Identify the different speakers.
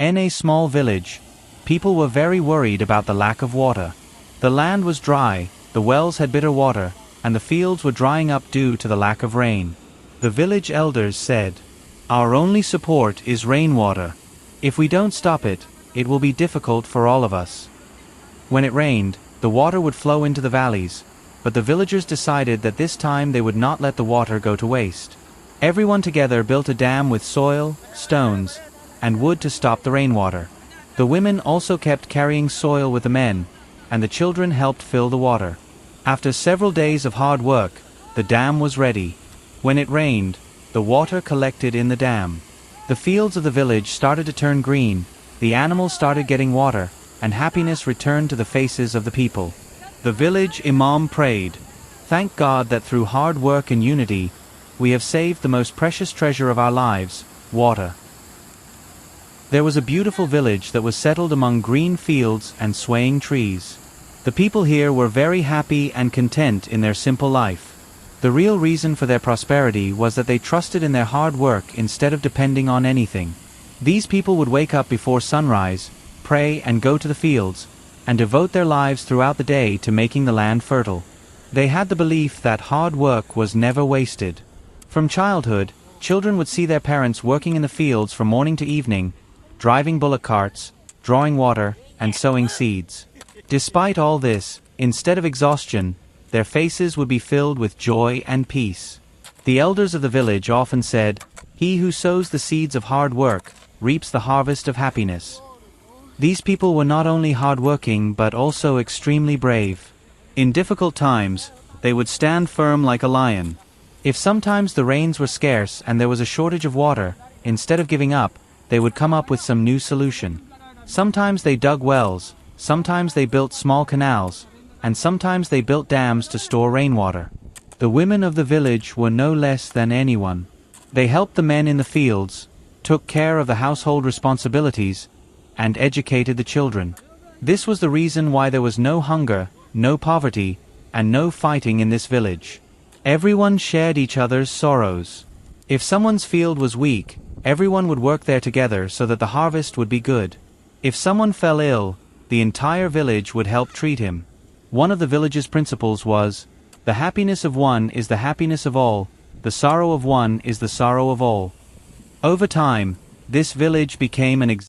Speaker 1: In a small village, people were very worried about the lack of water. The land was dry, the wells had bitter water, and the fields were drying up due to the lack of rain. The village elders said, "Our only support is rainwater. If we don't stop it, it will be difficult for all of us." When it rained, the water would flow into the valleys, but the villagers decided that this time they would not let the water go to waste. Everyone together built a dam with soil, stones, and wood to stop the rainwater. The women also kept carrying soil with the men, and the children helped fill the water. After several days of hard work, the dam was ready. When it rained, the water collected in the dam. The fields of the village started to turn green, the animals started getting water, and happiness returned to the faces of the people. The village imam prayed, "Thank God that through hard work and unity, we have saved the most precious treasure of our lives, water." There was a beautiful village that was settled among green fields and swaying trees. The people here were very happy and content in their simple life. The real reason for their prosperity was that they trusted in their hard work instead of depending on anything. These people would wake up before sunrise, pray and go to the fields, and devote their lives throughout the day to making the land fertile. They had the belief that hard work was never wasted. From childhood, children would see their parents working in the fields from morning to evening, driving bullock carts, drawing water, and sowing seeds. Despite all this, instead of exhaustion, their faces would be filled with joy and peace. The elders of the village often said, "He who sows the seeds of hard work reaps the harvest of happiness." These people were not only hardworking but also extremely brave. In difficult times, they would stand firm like a lion. If sometimes the rains were scarce and there was a shortage of water, instead of giving up, they would come up with some new solution. Sometimes they dug wells, sometimes they built small canals, and sometimes they built dams to store rainwater. The women of the village were no less than anyone. They helped the men in the fields, took care of the household responsibilities, and educated the children. This was the reason why there was no hunger, no poverty, and no fighting in this village. Everyone shared each other's sorrows. If someone's field was weak, everyone would work there together so that the harvest would be good. If someone fell ill, the entire village would help treat him. One of the village's principles was, "The happiness of one is the happiness of all, the sorrow of one is the sorrow of all." Over time, this village became an